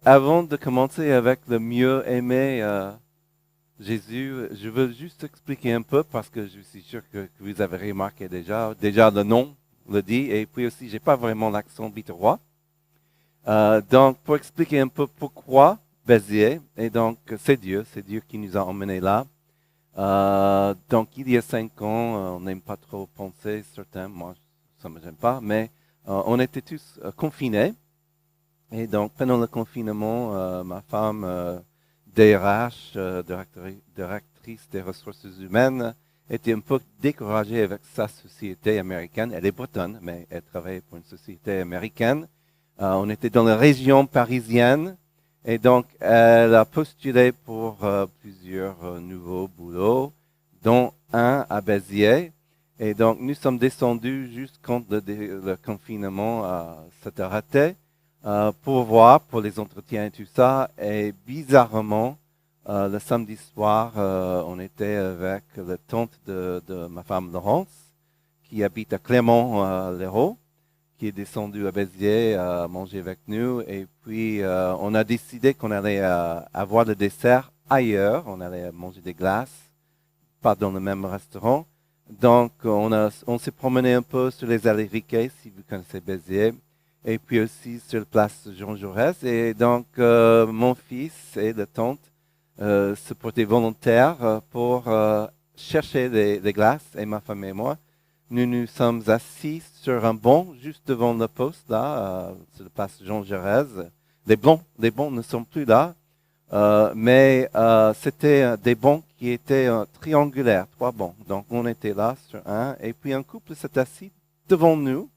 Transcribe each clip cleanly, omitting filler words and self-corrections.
avant de commencer avec le mieux aimer Jésus, je veux juste expliquer un peu parce que je suis sûr que vous avez remarqué déjà le nom le dit, et puis aussi, j'ai pas vraiment l'accent biterrois. Donc, pour expliquer un peu pourquoi Béziers, et donc c'est Dieu qui nous a emmenés là. Donc, il y a 5 ans, on n'aime pas trop penser, certains, moi, ça ne me gêne pas, mais on était tous confinés. Et donc, pendant le confinement, ma femme, DRH, directrice des ressources humaines, était un peu découragée avec sa société américaine. Elle est bretonne, mais elle travaille pour une société américaine. On était dans la région parisienne et donc elle a postulé pour plusieurs nouveaux boulots, dont un à Béziers. Et donc, nous sommes descendus juste quand le confinement s'était arrêté pour voir, pour les entretiens et tout ça. Et bizarrement, le samedi soir, on était avec la tante de ma femme Laurence, qui habite à Clermont-Lérault, qui est descendue à Béziers à manger avec nous. Et puis, on a décidé qu'on allait avoir le dessert ailleurs. On allait manger des glaces, pas dans le même restaurant. Donc, on s'est promené un peu sur les allées Riquet, si vous connaissez Béziers, et puis aussi sur la place Jean Jaurès. Et donc, mon fils et la tante se portaient volontaires pour chercher les glaces, et ma femme et moi. Nous nous sommes assis sur un banc juste devant le poste, là, sur la place Jean Jaurès. Les bancs ne sont plus là, mais c'était des bancs qui étaient triangulaires, 3 bancs. Donc, on était là sur un, et puis un couple s'est assis devant nous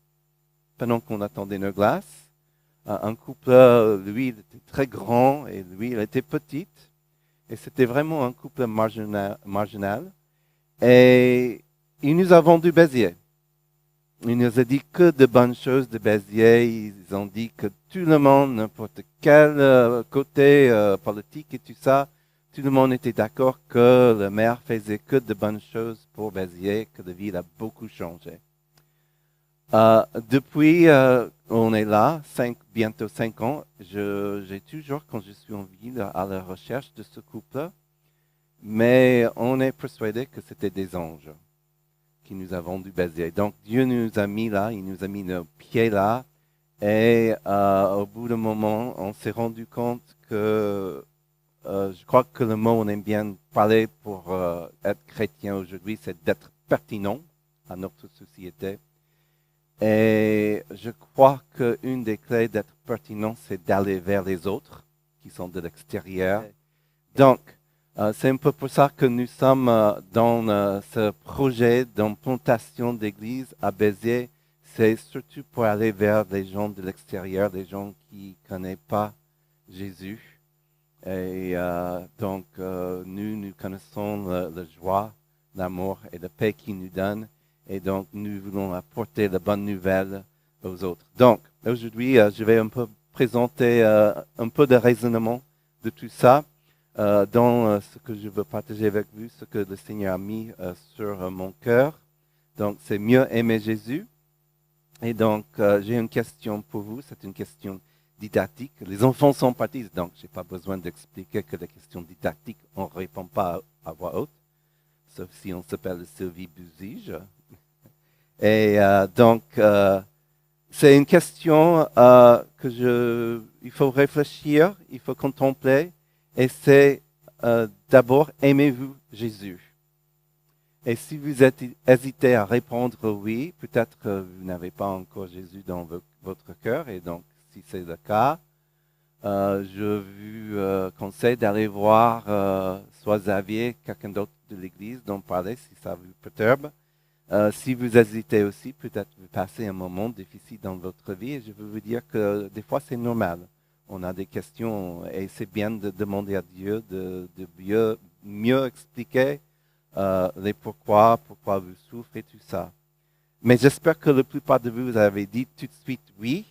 pendant qu'on attendait nos glaces. Un couple, lui, il était très grand et lui, il était petite. Et c'était vraiment un couple marginal. Et il nous a vendu Béziers. Il nous a dit que de bonnes choses de Béziers. Ils ont dit que tout le monde, n'importe quel côté politique et tout ça, tout le monde était d'accord que le maire faisait que de bonnes choses pour Béziers, que la ville a beaucoup changé. Depuis, on est là, bientôt 5 ans. J'ai toujours, quand je suis en ville, à la recherche de ce couple, mais on est persuadé que c'était des anges qui nous a vendu Béziers. Donc Dieu nous a mis là, il nous a mis nos pieds là, et au bout d'un moment, on s'est rendu compte que je crois que le mot on aime bien parler pour être chrétien aujourd'hui, c'est d'être pertinent à notre société. Et je crois qu'une des clés d'être pertinent, c'est d'aller vers les autres qui sont de l'extérieur. Donc, c'est un peu pour ça que nous sommes dans ce projet d'implantation d'église à Béziers. C'est surtout pour aller vers les gens de l'extérieur, les gens qui ne connaissent pas Jésus. Et donc, nous connaissons la joie, l'amour et la paix qu'il nous donne. Et donc, nous voulons apporter la bonne nouvelle aux autres. Donc, aujourd'hui, je vais un peu présenter un peu de raisonnement de tout ça dans ce que je veux partager avec vous, ce que le Seigneur a mis sur mon cœur. Donc, c'est mieux aimer Jésus. Et donc, j'ai une question pour vous. C'est une question didactique. Les enfants sont partis, donc je n'ai pas besoin d'expliquer que les questions didactiques, on ne répond pas à voix haute, sauf si on s'appelle Sylvie Buzige. Et donc, c'est une question il faut réfléchir, il faut contempler, et c'est d'abord, aimez-vous Jésus? Et si vous hésitez à répondre oui, peut-être que vous n'avez pas encore Jésus dans votre cœur, et donc, si c'est le cas, je vous conseille d'aller voir soit Xavier, quelqu'un d'autre de l'Église, dont parler si ça vous perturbe. Si vous hésitez aussi, peut-être vous passez un moment difficile dans votre vie, et je veux vous dire que des fois c'est normal. On a des questions et c'est bien de demander à Dieu de mieux expliquer les pourquoi vous souffrez et tout ça. Mais j'espère que la plupart de vous avez dit tout de suite oui.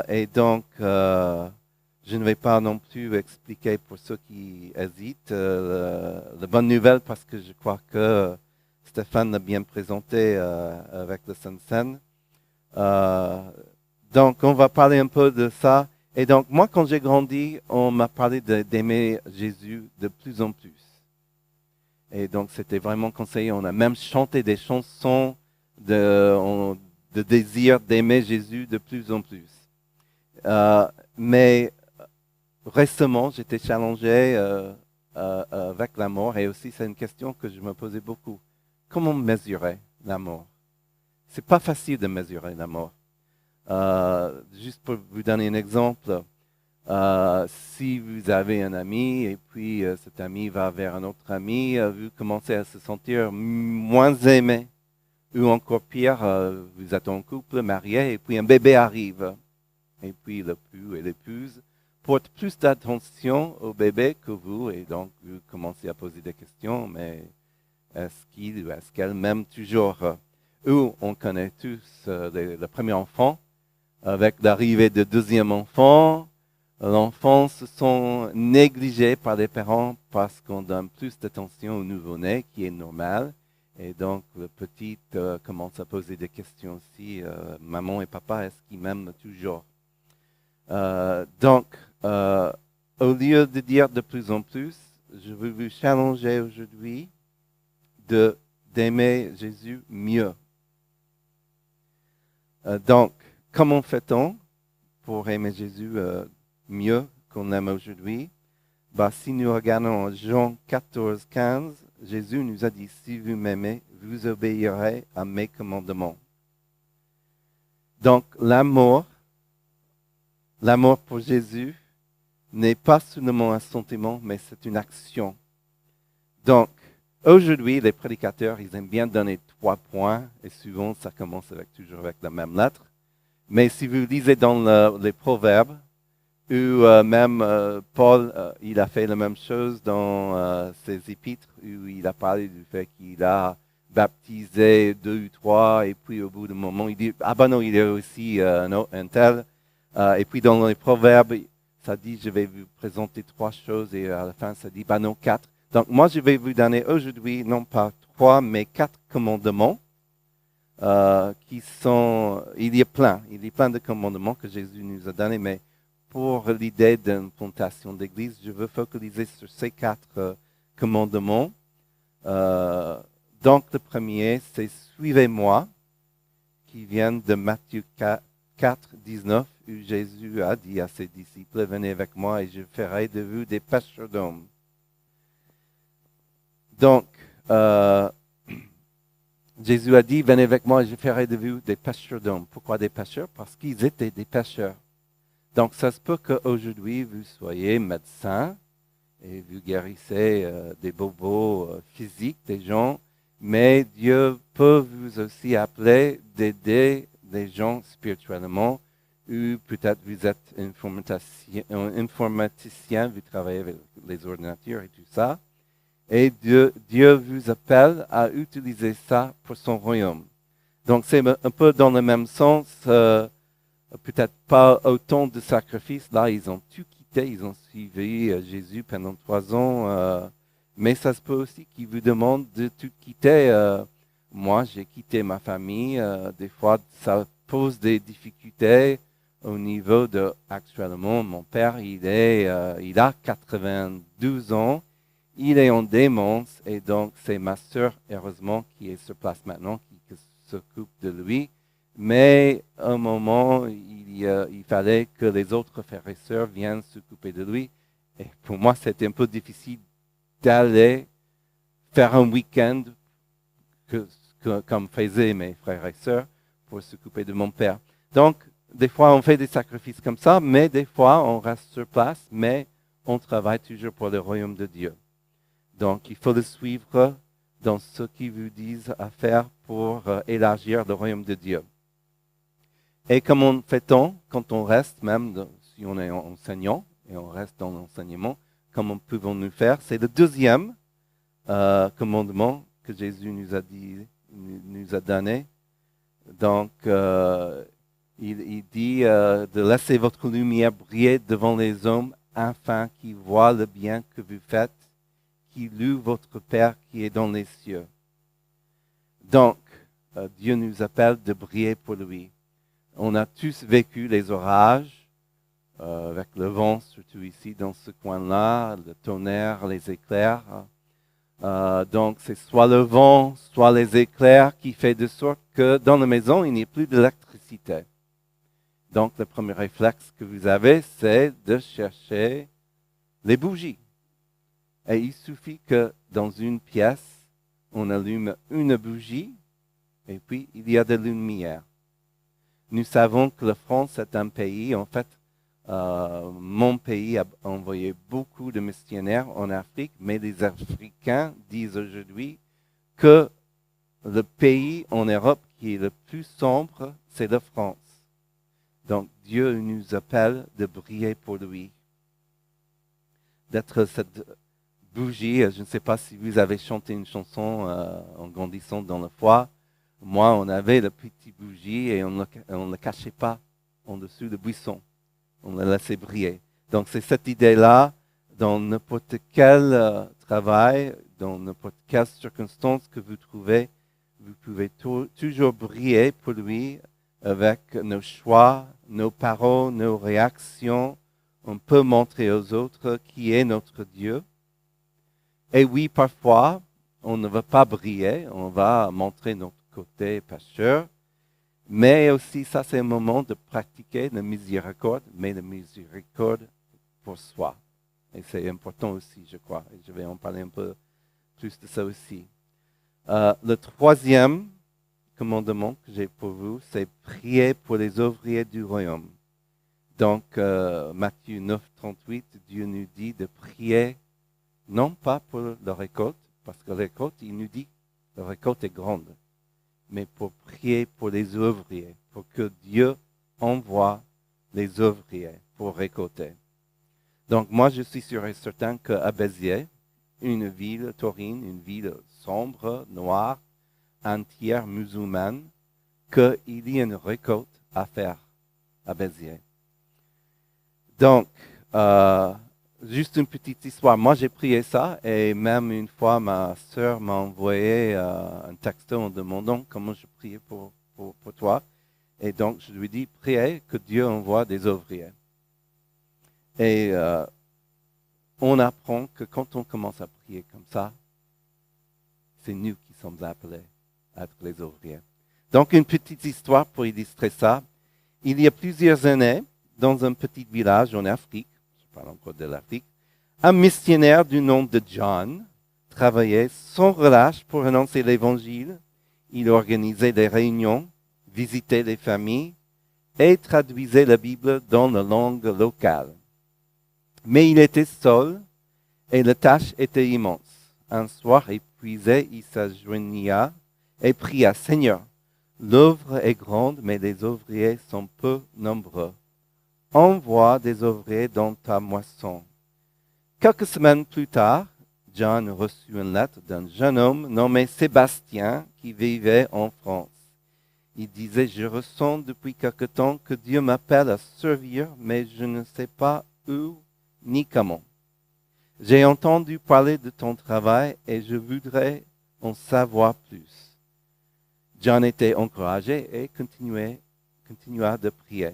Et donc, je ne vais pas non plus expliquer pour ceux qui hésitent la bonne nouvelle parce que je crois que Stéphane l'a bien présenté avec le Sansen. Donc, on va parler un peu de ça. Et donc, moi, quand j'ai grandi, on m'a parlé d'aimer Jésus de plus en plus. Et donc, c'était vraiment conseillé. On a même chanté des chansons de désir d'aimer Jésus de plus en plus. Euh, mais récemment, j'étais challengé avec la mort et aussi c'est une question que je me posais beaucoup. Comment mesurer la mort? C'est pas facile de mesurer la mort. Juste pour vous donner un exemple, si vous avez un ami et puis cet ami va vers un autre ami, vous commencez à se sentir moins aimé. Ou encore pire, vous êtes en couple, marié, et puis un bébé arrive. Et puis l'époux et l'épouse portent plus d'attention au bébé que vous, et donc vous commencez à poser des questions, mais est-ce qu'il ou est-ce qu'elle m'aime toujours? Ou on connaît tous le premier enfant, avec l'arrivée du deuxième enfant, l'enfant se sent négligé par les parents parce qu'on donne plus d'attention au nouveau-né, qui est normal. Et donc, le petit commence à poser des questions aussi. Maman et papa, est-ce qu'ils m'aiment toujours? Donc, au lieu de dire de plus en plus, je veux vous challenger aujourd'hui d'aimer Jésus mieux. Donc, comment fait-on pour aimer Jésus mieux qu'on l'aime aujourd'hui? Si nous regardons Jean 14, 15, Jésus nous a dit, si vous m'aimez, vous obéirez à mes commandements. Donc, l'amour pour Jésus n'est pas seulement un sentiment, mais c'est une action. Donc, aujourd'hui, les prédicateurs, ils aiment bien donner 3 points, et souvent, ça commence toujours avec la même lettre. Mais si vous lisez dans les Proverbes, ou même Paul, il a fait la même chose dans ses épîtres, où il a parlé du fait qu'il a baptisé 2 ou 3, et puis au bout d'un moment, il dit, ah ben non, il est aussi un tel. Et puis dans les Proverbes, ça dit, je vais vous présenter 3 choses, et à la fin, ça dit, ben non, 4. Donc moi, je vais vous donner aujourd'hui, non pas 3, mais 4 commandements. Il y a plein de commandements que Jésus nous a donnés, mais pour l'idée d'une plantation d'église, je veux focaliser sur ces 4 commandements. Donc, le premier, c'est suivez-moi, qui vient de Matthieu 4, 19, où Jésus a dit à ses disciples, venez avec moi et je ferai de vous des pêcheurs d'hommes. Donc, Jésus a dit, venez avec moi et je ferai de vous des pêcheurs d'hommes. Pourquoi des pêcheurs? Parce qu'ils étaient des pêcheurs. Donc, ça se peut qu'aujourd'hui, vous soyez médecin et vous guérissez des bobos physiques des gens, mais Dieu peut vous aussi appeler d'aider des gens spirituellement, ou peut-être vous êtes informaticien, vous travaillez avec les ordinateurs et tout ça. Et Dieu vous appelle à utiliser ça pour son royaume. Donc, c'est un peu dans le même sens, peut-être pas autant de sacrifices. Là, ils ont tout quitté, ils ont suivi Jésus pendant 3 ans. Mais ça se peut aussi qu'ils vous demandent de tout quitter. Moi, j'ai quitté ma famille. Des fois, ça pose des difficultés au niveau de, actuellement, mon père, il a 92 ans. Il est en démence et donc c'est ma sœur, heureusement, qui est sur place maintenant, qui s'occupe de lui. Mais à un moment, il fallait que les autres frères et sœurs viennent s'occuper de lui. Et pour moi, c'était un peu difficile d'aller faire un week-end comme faisaient mes frères et sœurs pour s'occuper de mon père. Donc, des fois, on fait des sacrifices comme ça, mais des fois, on reste sur place, mais on travaille toujours pour le royaume de Dieu. Donc, il faut le suivre dans ce qu'ils vous disent à faire pour élargir le royaume de Dieu. Et comment fait-on quand on reste, même si on est enseignant et on reste dans l'enseignement, comment pouvons-nous faire? C'est le deuxième commandement que Jésus nous a donné. Donc, il dit de laisser votre lumière briller devant les hommes afin qu'ils voient le bien que vous faites, qui loue votre Père qui est dans les cieux. Donc, Dieu nous appelle de briller pour lui. On a tous vécu les orages, avec le vent, surtout ici dans ce coin-là, le tonnerre, les éclairs. Donc, c'est soit le vent, soit les éclairs qui fait de sorte que dans la maison, il n'y ait plus d'électricité. Donc, le premier réflexe que vous avez, c'est de chercher les bougies. Et il suffit que dans une pièce, on allume une bougie et puis il y a de la lumière. Nous savons que la France est un pays, en fait, mon pays a envoyé beaucoup de missionnaires en Afrique, mais les Africains disent aujourd'hui que le pays en Europe qui est le plus sombre, c'est la France. Donc Dieu nous appelle de briller pour lui, d'être cette bougie. Je ne sais pas si vous avez chanté une chanson en grandissant dans la foi. Moi, on avait la petite bougie et on ne la cachait pas en dessous du buisson. On la laissait briller. Donc, c'est cette idée-là, dans n'importe quel travail, dans n'importe quelle circonstance que vous trouvez, vous pouvez toujours briller pour lui avec nos choix, nos paroles, nos réactions. On peut montrer aux autres qui est notre Dieu. Et oui, parfois, on ne va pas briller, on va montrer notre côté pécheur. Mais aussi, ça, c'est un moment de pratiquer la miséricorde, mais la miséricorde pour soi. Et c'est important aussi, je crois. Et je vais en parler un peu plus de ça aussi. Le troisième commandement que j'ai pour vous, c'est prier pour les ouvriers du royaume. Donc, Matthieu 9, 38, Dieu nous dit de prier, non pas pour la récolte, parce que la récolte, il nous dit, la récolte est grande, mais pour prier pour les ouvriers, pour que Dieu envoie les ouvriers pour récolter. Donc, moi, je suis sûr et certain qu'à Béziers, une ville taurine, une ville sombre, noire, entière musulmane, qu'il y a une récolte à faire à Béziers. Donc, juste une petite histoire. Moi, j'ai prié ça et même une fois, ma sœur m'a envoyé un texto en demandant comment je priais pour toi. Et donc, je lui dis, priez que Dieu envoie des ouvriers. Et on apprend que quand on commence à prier comme ça, c'est nous qui sommes appelés à être les ouvriers. Donc, une petite histoire pour illustrer ça. Il y a plusieurs années, dans un petit village en Afrique, je parle encore de l'Afrique, un missionnaire du nom de John travaillait sans relâche pour annoncer l'Évangile. Il organisait des réunions, visitait les familles et traduisait la Bible dans la langue locale. Mais il était seul et la tâche était immense. Un soir épuisé, il s'agenouilla et pria, Seigneur, l'œuvre est grande, mais les ouvriers sont peu nombreux. Envoie des ouvriers dans ta moisson. Quelques semaines plus tard, John reçut une lettre d'un jeune homme nommé Sébastien qui vivait en France. Il disait, je ressens depuis quelque temps que Dieu m'appelle à servir, mais je ne sais pas où ni comment. J'ai entendu parler de ton travail et je voudrais en savoir plus. John était encouragé et continua de prier.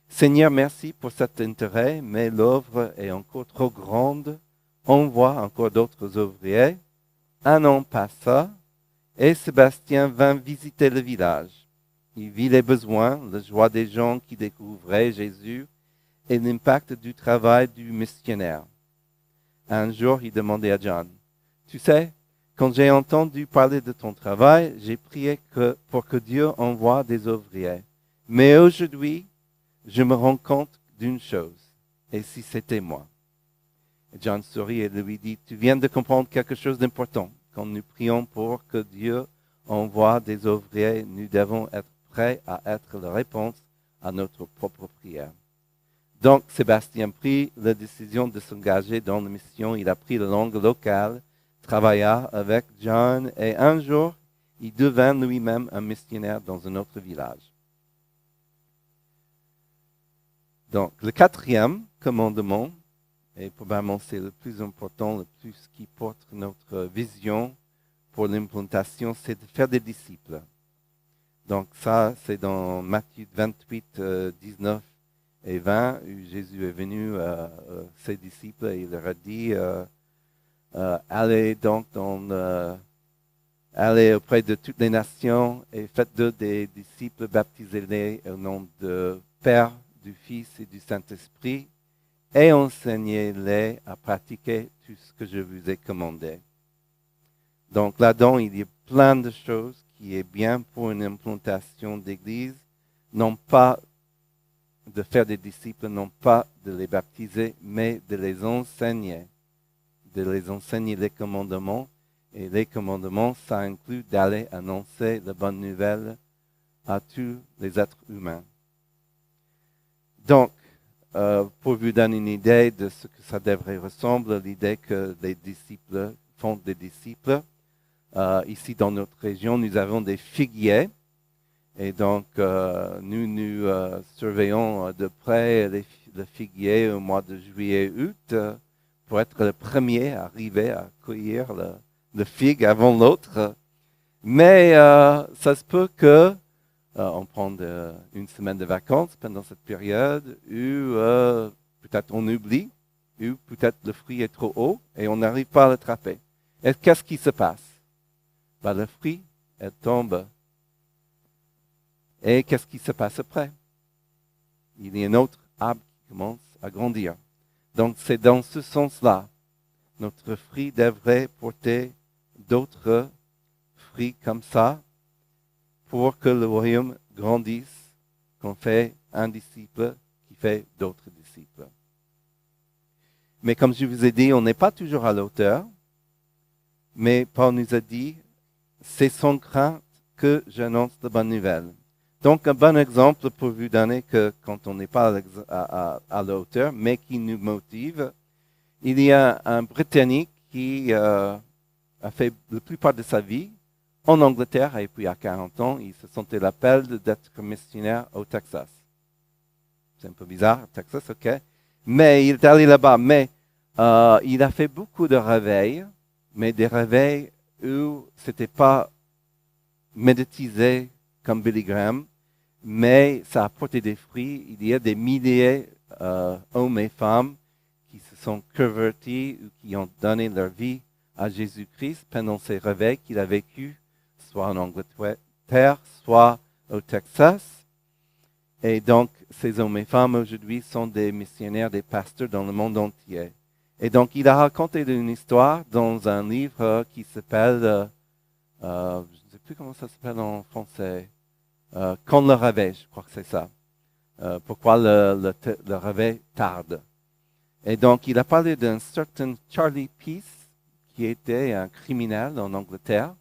Seigneur, merci pour cet intérêt, mais l'œuvre est encore trop grande. Envoie encore d'autres ouvriers. Un an passa et Sébastien vint visiter le village. Il vit les besoins, la joie des gens qui découvraient Jésus et l'impact du travail du missionnaire. Un jour, il demandait à John, tu sais, quand j'ai entendu parler de ton travail, j'ai prié pour que Dieu envoie des ouvriers. Mais aujourd'hui, je me rends compte d'une chose, et si c'était moi? Et John sourit et lui dit, tu viens de comprendre quelque chose d'important. Quand nous prions pour que Dieu envoie des ouvriers, nous devons être prêts à être la réponse à notre propre prière. Donc, Sébastien prit la décision de s'engager dans la mission. Il a pris la langue locale, travailla avec John, et un jour, il devint lui-même un missionnaire dans un autre village. Donc, le quatrième commandement, et probablement c'est le plus important, le plus qui porte notre vision pour l'implantation, c'est de faire des disciples. Donc ça, c'est dans Matthieu 28, 19 et 20, où Jésus est venu à ses disciples et il leur a dit, allez donc allez auprès de toutes les nations et faites-de des disciples, baptisez-les au nom du Père, du Fils et du Saint-Esprit, et enseignez-les à pratiquer tout ce que je vous ai commandé. Donc là-dedans, il y a plein de choses qui est bien pour une implantation d'église, non pas de faire des disciples, non pas de les baptiser, mais de les enseigner les commandements. Et les commandements, ça inclut d'aller annoncer la bonne nouvelle à tous les êtres humains. Donc, pour vous donner une idée de ce que ça devrait ressembler, l'idée que les disciples font des disciples, ici dans notre région, nous avons des figuiers. Et donc, nous surveillons de près le figuier au mois de juillet-août pour être le premier à arriver à cueillir le figue avant l'autre. Mais ça se peut que on prenne une semaine de vacances pendant cette période où peut-être on oublie, ou peut-être le fruit est trop haut et on n'arrive pas à l'attraper. Et qu'est-ce qui se passe? Ben, le fruit, elle tombe. Et qu'est-ce qui se passe après? Il y a un autre arbre qui commence à grandir. Donc, c'est dans ce sens-là. Notre fruit devrait porter d'autres fruits comme ça pour que le royaume grandisse, qu'on fait un disciple qui fait d'autres disciples. Mais comme je vous ai dit, on n'est pas toujours à l'auteur, mais Paul nous a dit, c'est sans crainte que j'annonce la bonne nouvelle. Donc, un bon exemple pour vous donner que quand on n'est pas à la hauteur, mais qui nous motive, il y a un Britannique qui a fait la plupart de sa vie en Angleterre et puis à 40 ans, il se sentait l'appel d'être missionnaire au Texas. C'est un peu bizarre, Texas, ok. Mais il est allé là-bas, mais il a fait beaucoup de réveils, mais des réveils où c'était pas méditisé comme Billy Graham, mais ça a porté des fruits. Il y a des milliers d'hommes et femmes qui se sont convertis ou qui ont donné leur vie à Jésus-Christ pendant ces réveils qu'il a vécus, soit en Angleterre, soit au Texas. Et donc, ces hommes et femmes aujourd'hui sont des missionnaires, des pasteurs dans le monde entier. Et donc, il a raconté une histoire dans un livre qui s'appelle, je ne sais plus comment ça s'appelle en français, Quand le réveil, je crois que c'est ça. Pourquoi le réveil tarde. Et donc, il a parlé d'un certain Charlie Peace, qui était un criminel en Angleterre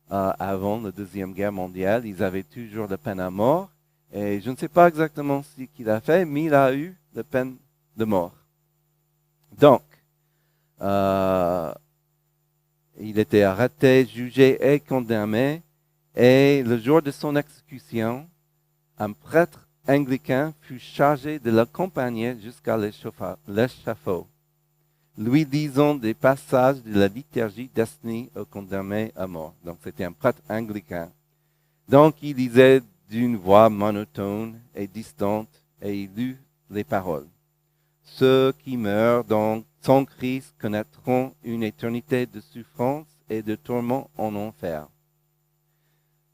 avant la Deuxième Guerre mondiale. Ils avaient toujours la peine à mort. Et je ne sais pas exactement ce qu'il a fait, mais il a eu la peine de mort. Donc, il était arrêté, jugé et condamné. Et le jour de son exécution, un prêtre anglican fut chargé de l'accompagner jusqu'à l'échafaud, lui disant des passages de la liturgie destinée aux condamnés à mort. Donc, c'était un prêtre anglican. Donc, il disait d'une voix monotone et distante, et il lut les paroles. Ceux qui meurent donc sans Christ connaîtront une éternité de souffrance et de tourments en enfer.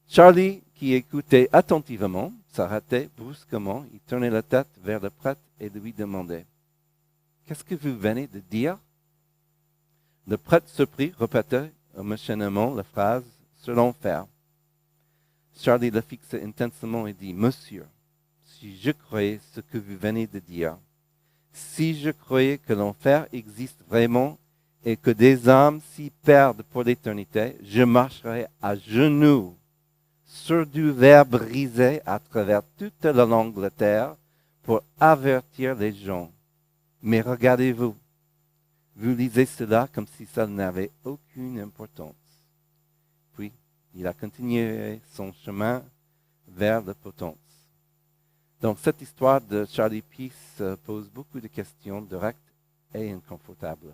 Charlie, qui écoutait attentivement, s'arrêtait brusquement, il tournait la tête vers le prêtre et lui demandait « Qu'est-ce que vous venez de dire ?» Le prêtre surpris répétait machinalement la phrase « sur l'enfer ». Charlie le fixa intensément et dit « Monsieur, si je croyais ce que vous venez de dire, si je croyais que l'enfer existe vraiment et que des âmes s'y perdent pour l'éternité, je marcherais à genoux sur du verre brisé à travers toute l'Angleterre pour avertir les gens. Mais regardez-vous, vous lisez cela comme si ça n'avait aucune importance. » Puis, il a continué son chemin vers la potence. Donc, cette histoire de Charlie Peace pose beaucoup de questions directes et inconfortables.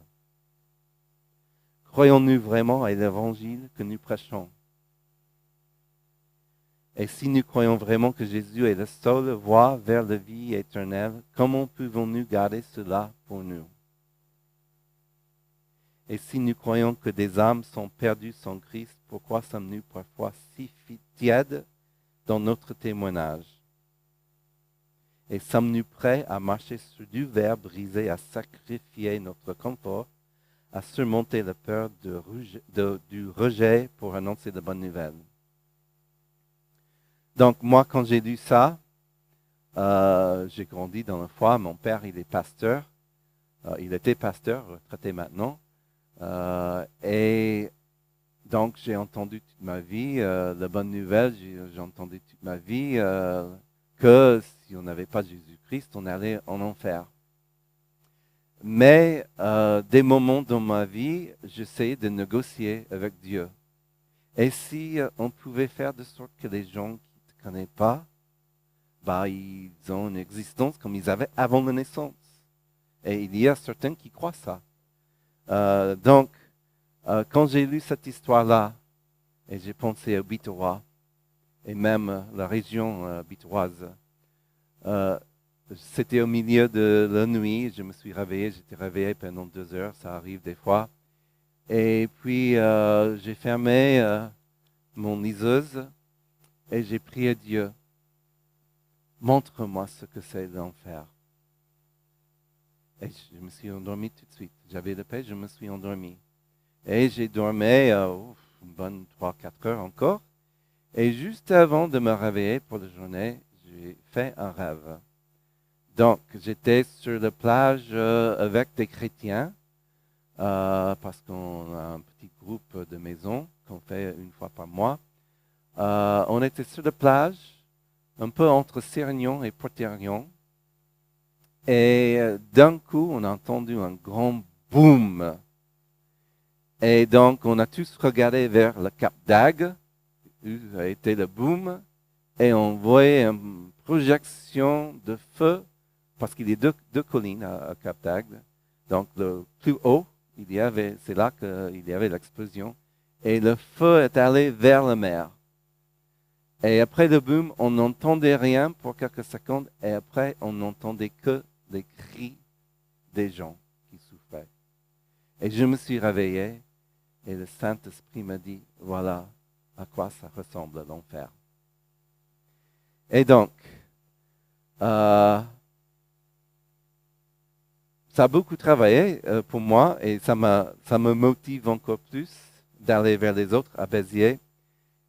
Croyons-nous vraiment à l'évangile que nous prêchons? Et si nous croyons vraiment que Jésus est la seule voie vers la vie éternelle, comment pouvons-nous garder cela pour nous? Et si nous croyons que des âmes sont perdues sans Christ, pourquoi sommes-nous parfois si tièdes dans notre témoignage? Et sommes-nous prêts à marcher sur du verre brisé, à sacrifier notre confort, à surmonter la peur du rejet pour annoncer de bonnes nouvelles? Donc, moi, quand j'ai lu ça, j'ai grandi dans la foi. Mon père, il est pasteur. Il était pasteur, retraité maintenant. Et donc, j'ai entendu toute ma vie la bonne nouvelle. J'ai entendu toute ma vie que si on n'avait pas Jésus-Christ, on allait en enfer. Mais des moments dans ma vie, j'essayais de négocier avec Dieu. Et si on pouvait faire de sorte que les gens qui ne te connaissent pas, ils ont une existence comme ils avaient avant la naissance. Et il y a certains qui croient ça. Donc, quand j'ai lu cette histoire-là, et j'ai pensé à Bitois, et même la région bitoise, c'était au milieu de la nuit, je me suis réveillé, j'étais réveillé pendant 2 heures, ça arrive des fois. Et puis, j'ai fermé mon liseuse et j'ai prié Dieu, montre-moi ce que c'est l'enfer. Et je me suis endormi tout de suite. J'avais la paix, je me suis endormi. Et j'ai dormi une bonne 3-4 heures encore. Et juste avant de me réveiller pour la journée, j'ai fait un rêve. Donc, j'étais sur la plage avec des chrétiens, parce qu'on a un petit groupe de maisons qu'on fait une fois par mois. On était sur la plage, un peu entre Sérignan et Port-Érignan. Et d'un coup, on a entendu un grand boom. Et donc, on a tous regardé vers le Cap d'Agde, où a été le boom, et on voyait une projection de feu, parce qu'il y a deux collines à Cap d'Agde. Donc, le plus haut, c'est là qu'il y avait l'explosion, et le feu est allé vers la mer. Et après le boom, on n'entendait rien pour quelques secondes, et après, on n'entendait que les cris des gens qui souffraient. Et je me suis réveillé, et le Saint-Esprit m'a dit, voilà à quoi ça ressemble l'enfer. Et donc, ça a beaucoup travaillé pour moi, et ça me motive encore plus d'aller vers les autres à Béziers.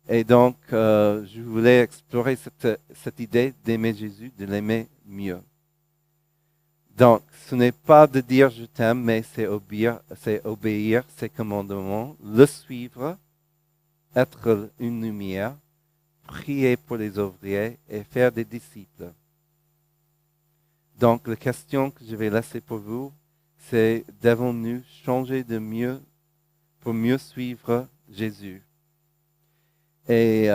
Et donc, je voulais explorer cette idée d'aimer Jésus, de l'aimer mieux. Donc, ce n'est pas de dire je t'aime, mais c'est obéir ses commandements, le suivre, être une lumière, prier pour les ouvriers et faire des disciples. Donc, la question que je vais laisser pour vous, c'est devons-nous changer de mieux pour mieux suivre Jésus? Et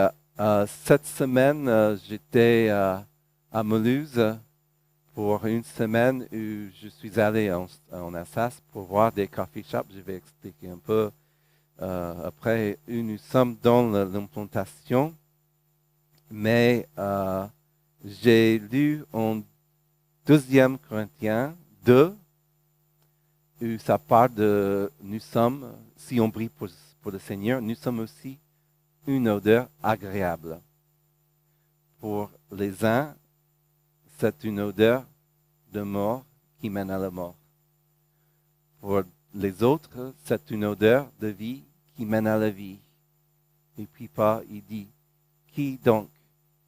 cette semaine, j'étais à Mulhouse pour une semaine où je suis allé en Alsace pour voir des coffee shops. Je vais expliquer un peu après où nous sommes dans l'implantation. Mais j'ai lu en 2 Corinthiens 2 où ça parle de nous sommes, si on brille pour le Seigneur, nous sommes aussi une odeur agréable. Pour les uns, c'est une odeur de mort qui mène à la mort. Pour les autres, c'est une odeur de vie qui mène à la vie. Et puis il dit, qui donc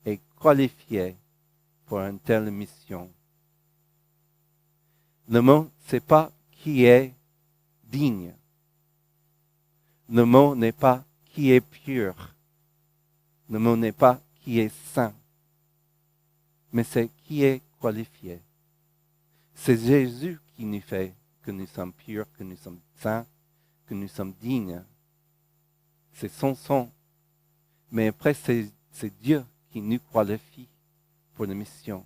est qualifié pour une telle mission? Le mot, c'est pas qui est digne. Le mot n'est pas qui est pur. Le mot n'est pas qui est saint. Mais c'est qui est qualifié. C'est Jésus qui nous fait que nous sommes purs, que nous sommes saints, que nous sommes dignes. C'est son sang. Mais après, c'est Dieu qui nous qualifie pour la mission.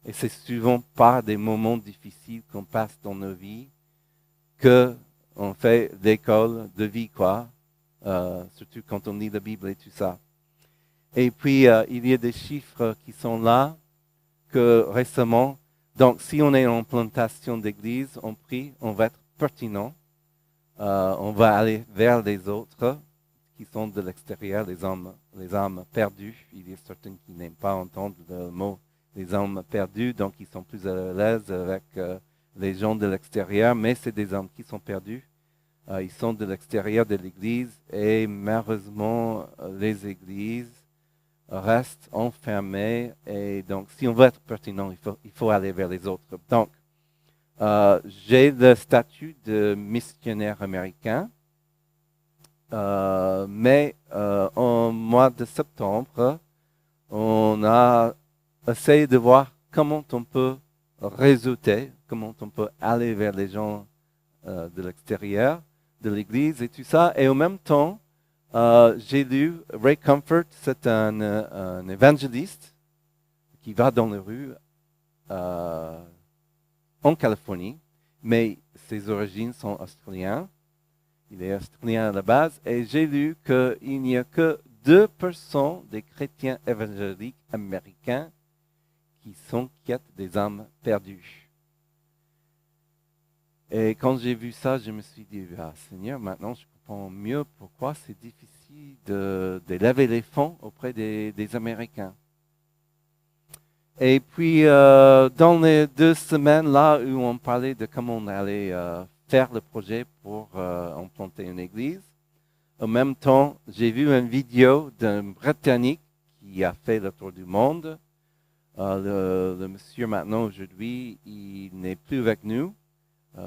Et c'est souvent par des moments difficiles qu'on passe dans nos vies qu'on fait l'école de vie, surtout quand on lit la Bible et tout ça. Et puis, il y a des chiffres qui sont là, que récemment, donc si on est en plantation d'église, on prie, on va être pertinent. On va aller vers les autres qui sont de l'extérieur, les âmes perdues. Il y a certains qui n'aiment pas entendre le mot les âmes perdues, donc ils sont plus à l'aise avec les gens de l'extérieur, mais c'est des âmes qui sont perdues. Ils sont de l'extérieur de l'Église et malheureusement, les églises restent enfermées. Et donc, si on veut être pertinent, il faut aller vers les autres. Donc, j'ai le statut de missionnaire américain, mais en mois de septembre, on a essayé de voir comment on peut réseauter, comment on peut aller vers les gens de l'extérieur de l'Église et tout ça. Et en même temps, j'ai lu Ray Comfort, c'est un évangéliste qui va dans les rues en Californie, mais ses origines sont australiennes. Il est australien à la base. Et j'ai lu qu'il n'y a que 2% des chrétiens évangéliques américains qui sont quête des âmes perdues. Et quand j'ai vu ça, je me suis dit, ah, Seigneur, maintenant je comprends mieux pourquoi c'est difficile de lever les fonds auprès des Américains. Et puis, dans les 2 semaines là où on parlait de comment on allait faire le projet pour implanter une église, en même temps, j'ai vu une vidéo d'un Britannique qui a fait le tour du monde. Le monsieur maintenant, aujourd'hui, il n'est plus avec nous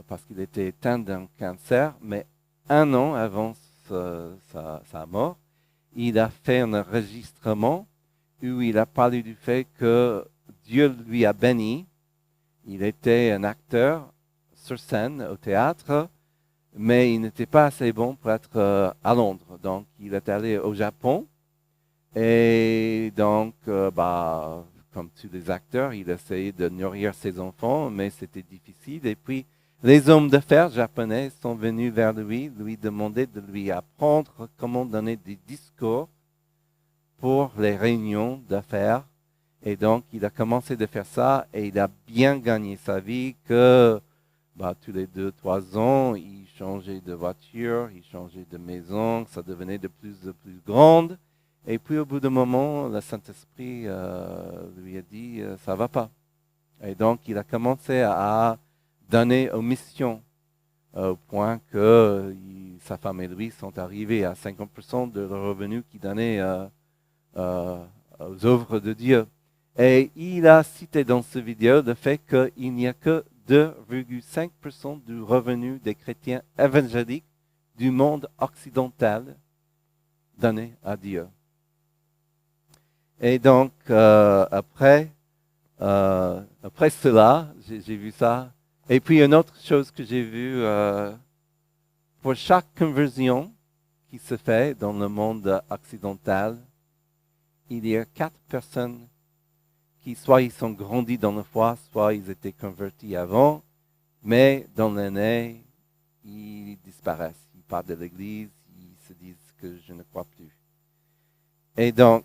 parce qu'il était éteint d'un cancer, mais 1 an avant sa mort, il a fait un enregistrement où il a parlé du fait que Dieu lui a béni. Il était un acteur sur scène, au théâtre, mais il n'était pas assez bon pour être à Londres. Donc, il est allé au Japon. Et donc, comme tous les acteurs, il essayait de nourrir ses enfants, mais c'était difficile. Et puis, les hommes d'affaires japonais sont venus vers lui demander de lui apprendre comment donner des discours pour les réunions d'affaires. Et donc, il a commencé de faire ça et il a bien gagné sa vie que tous les 2-3 ans, il changeait de voiture, il changeait de maison, ça devenait de plus en plus grande. Et puis, au bout d'un moment, le Saint-Esprit lui a dit, ça va pas. Et donc, il a commencé à donner aux missions, au point que sa femme et lui sont arrivés à 50% de leurs revenus qu'ils donnaient aux œuvres de Dieu. Et il a cité dans cette vidéo le fait qu'il n'y a que 2,5% du revenu des chrétiens évangéliques du monde occidental donné à Dieu. Et donc, après cela, j'ai vu ça. Et puis, une autre chose que j'ai vue, pour chaque conversion qui se fait dans le monde occidental, il y a 4 personnes qui, soit ils sont grandis dans la foi, soit ils étaient convertis avant, mais dans l'année, ils disparaissent. Ils partent de l'Église, ils se disent que je ne crois plus. Et donc,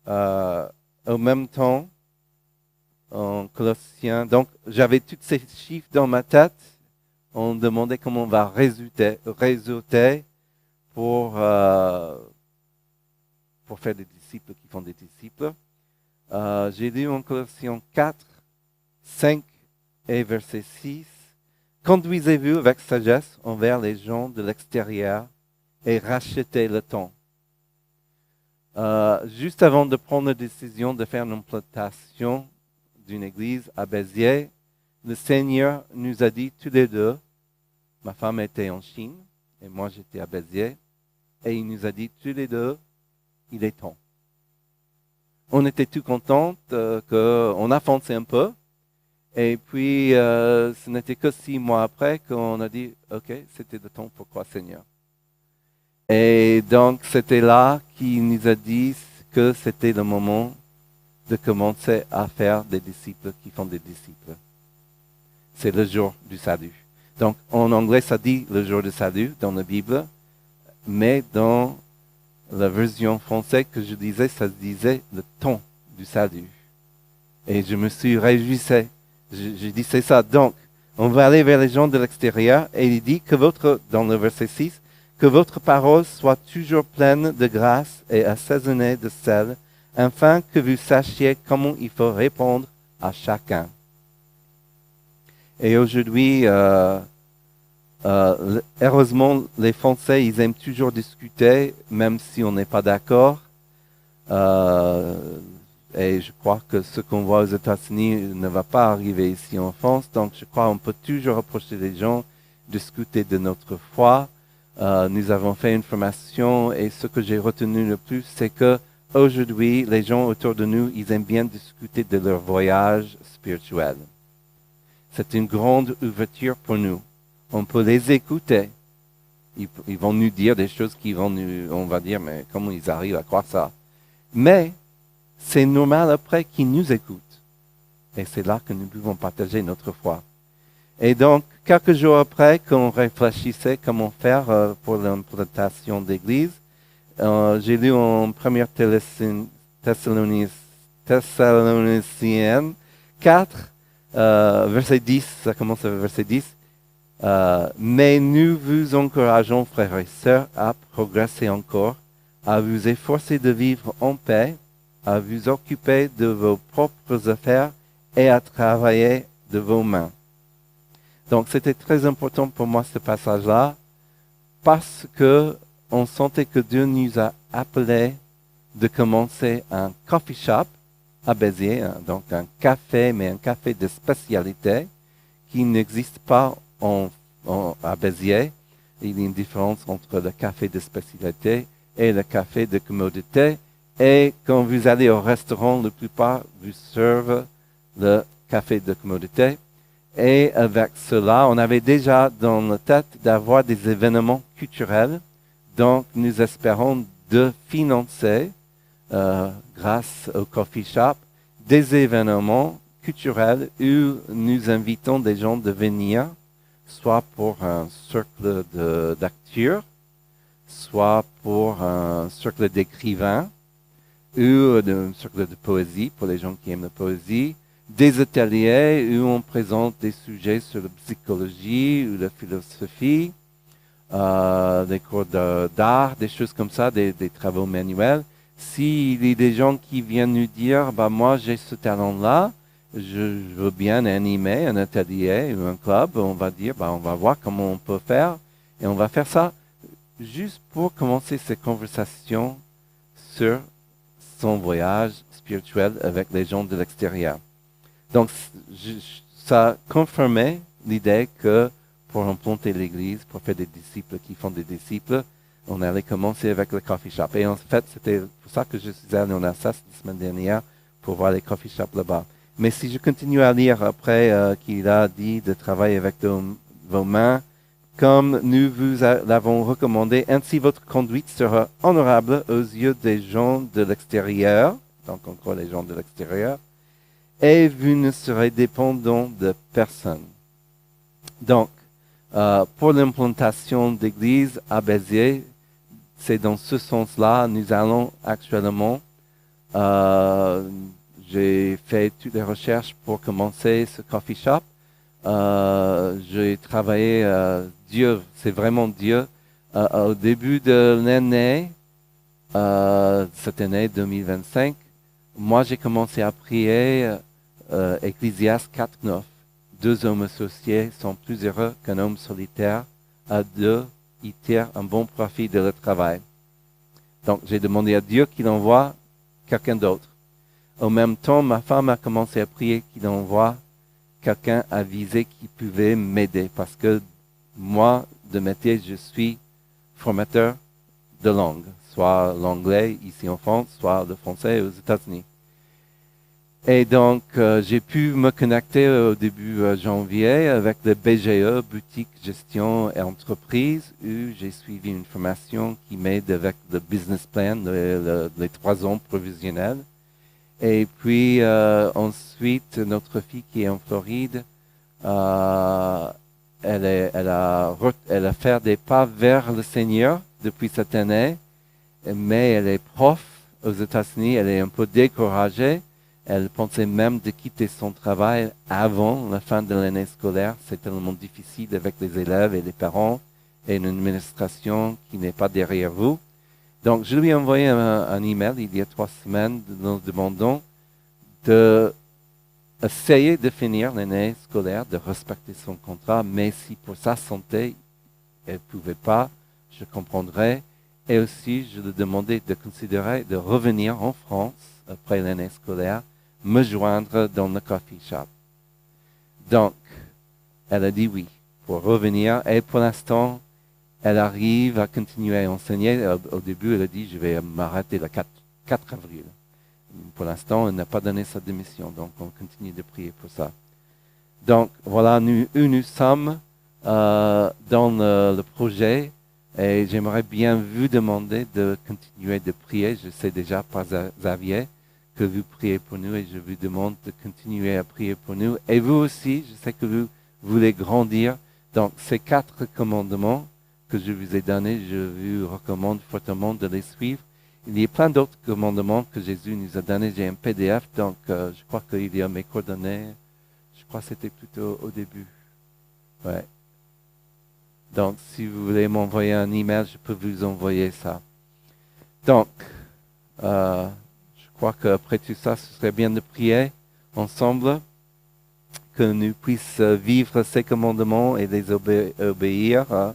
en même temps, en Colossiens, donc j'avais tous ces chiffres dans ma tête. On demandait comment on va résulter pour faire des disciples qui font des disciples. J'ai lu en Colossiens 4, 5 et verset 6. Conduisez-vous avec sagesse envers les gens de l'extérieur et rachetez le temps. Juste avant de prendre la décision de faire une implantation d'une église à Béziers, le Seigneur nous a dit tous les deux, ma femme était en Chine et moi j'étais à Béziers, et il nous a dit tous les deux, il est temps. On était tout contents qu'on a foncé un peu, et puis ce n'était que 6 mois après qu'on a dit, ok, c'était le temps, pourquoi Seigneur? Et donc c'était là qu'il nous a dit que c'était le moment de commencer à faire des disciples qui font des disciples. C'est le jour du salut. Donc, en anglais, ça dit le jour du salut dans la Bible, mais dans la version française que je disais, ça disait le ton du salut. Et je me suis réjoui. Je dis c'est ça. Donc, on va aller vers les gens de l'extérieur et il dit que dans le verset 6, que votre parole soit toujours pleine de grâce et assaisonnée de sel, afin que vous sachiez comment il faut répondre à chacun. Et aujourd'hui, heureusement, les Français, ils aiment toujours discuter, même si on n'est pas d'accord. Et je crois que ce qu'on voit aux États-Unis ne va pas arriver ici en France. Donc, je crois qu'on peut toujours approcher les gens, discuter de notre foi. Nous avons fait une formation et ce que j'ai retenu le plus, c'est que aujourd'hui, les gens autour de nous, ils aiment bien discuter de leur voyage spirituel. C'est une grande ouverture pour nous. On peut les écouter. Ils vont nous dire des choses on va dire, mais comment ils arrivent à croire ça? Mais c'est normal après qu'ils nous écoutent. Et c'est là que nous pouvons partager notre foi. Et donc, quelques jours après qu'on réfléchissait comment faire pour l'implantation d'église, j'ai lu en 1 Thessaloniciens 4, verset 10, ça commence avec verset 10. Mais nous vous encourageons, frères et sœurs, à progresser encore, à vous efforcer de vivre en paix, à vous occuper de vos propres affaires et à travailler de vos mains. Donc, c'était très important pour moi ce passage-là, parce que on sentait que Dieu nous a appelés de commencer un coffee shop à Béziers, donc un café, mais un café de spécialité qui n'existe pas à Béziers. Il y a une différence entre le café de spécialité et le café de commodité. Et quand vous allez au restaurant, la plupart vous servent le café de commodité. Et avec cela, on avait déjà dans la tête d'avoir des événements culturels. Donc, nous espérons de financer, grâce au coffee shop, des événements culturels où nous invitons des gens de venir, soit pour un cercle d'acteurs, soit pour un cercle d'écrivains, ou un cercle de poésie pour les gens qui aiment la poésie, des ateliers où on présente des sujets sur la psychologie ou la philosophie, des cours d'art, des choses comme ça, des travaux manuels. S'il y a des gens qui viennent nous dire, bah moi j'ai ce talent-là, je veux bien animer un atelier ou un club, on va dire, bah on va voir comment on peut faire, et on va faire ça juste pour commencer ces conversations sur son voyage spirituel avec les gens de l'extérieur. Donc, ça confirmait l'idée que pour implanter l'Église, pour faire des disciples qui font des disciples, on allait commencer avec le coffee shop. Et en fait, c'était pour ça que je suis allé en Alsace la semaine dernière pour voir les coffee shops là-bas. Mais si je continue à lire après qu'il a dit de travailler avec vos mains, comme nous vous l'avons recommandé, ainsi votre conduite sera honorable aux yeux des gens de l'extérieur, donc encore les gens de l'extérieur, et vous ne serez dépendant de personne. Donc, pour l'implantation d'église à Béziers, c'est dans ce sens-là, nous allons actuellement, j'ai fait toutes les recherches pour commencer ce coffee shop. J'ai travaillé, Dieu, c'est vraiment Dieu. Au début de l'année, cette année 2025, moi j'ai commencé à prier Ecclésiaste 4:9. 2 hommes associés sont plus heureux qu'un homme solitaire. À deux, ils tirent un bon profit de leur travail. Donc j'ai demandé à Dieu qu'il envoie quelqu'un d'autre. Au même temps, ma femme a commencé à prier qu'il envoie quelqu'un avisé qui pouvait m'aider parce que moi, de métier, je suis formateur de langue, soit l'anglais ici en France, soit le français aux États-Unis. Et donc, j'ai pu me connecter au début janvier avec le BGE, Boutique Gestion et Entreprise, où j'ai suivi une formation qui m'aide avec le business plan, les 3 ans provisionnels. Et puis ensuite, notre fille qui est en Floride, elle a fait des pas vers le Seigneur depuis cette année. mais elle est prof aux États-Unis, elle est un peu découragée. Elle pensait même de quitter son travail avant la fin de l'année scolaire. C'est tellement difficile avec les élèves et les parents et une administration qui n'est pas derrière vous. Donc, je lui ai envoyé un email il y a 3 semaines nous demandant d'essayer de finir l'année scolaire, de respecter son contrat, mais si pour sa santé, elle ne pouvait pas, je comprendrais. Et aussi, je lui demandais de considérer de revenir en France après l'année scolaire, me joindre dans le coffee shop. Donc, elle a dit oui pour revenir. Et pour l'instant, elle arrive à continuer à enseigner. Au début, elle a dit, je vais m'arrêter le 4 avril. Pour l'instant, elle n'a pas donné sa démission. Donc, on continue de prier pour ça. Donc, voilà, nous sommes dans le projet. Et j'aimerais bien vous demander de continuer de prier. Je sais déjà par Xavier que vous priez pour nous et je vous demande de continuer à prier pour nous. Et vous aussi, je sais que vous voulez grandir. Donc, ces 4 commandements que je vous ai donnés, je vous recommande fortement de les suivre. Il y a plein d'autres commandements que Jésus nous a donnés. J'ai un PDF, donc je crois qu'il y a mes coordonnées. Je crois que c'était plutôt au début. Ouais. Donc, si vous voulez m'envoyer un email, je peux vous envoyer ça. Donc, je crois qu'après tout ça, ce serait bien de prier ensemble, que nous puissions vivre ces commandements et les obéir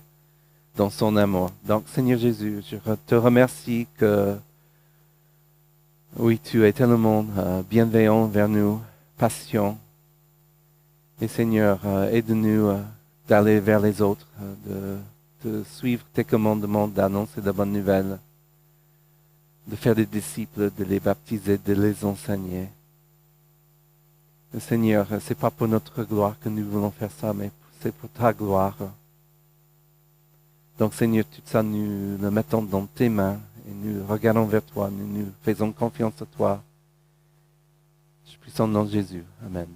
dans son amour. Donc, Seigneur Jésus, je te remercie que, oui, tu es tellement bienveillant vers nous, patient. Et Seigneur, aide-nous d'aller vers les autres, de suivre tes commandements, d'annoncer de bonnes nouvelles, de faire des disciples, de les baptiser, de les enseigner. Seigneur, c'est pas pour notre gloire que nous voulons faire ça, mais c'est pour ta gloire. Donc Seigneur, tout ça, nous le mettons dans tes mains et nous regardons vers toi, nous faisons confiance à toi. Je prie en nom de Jésus. Amen.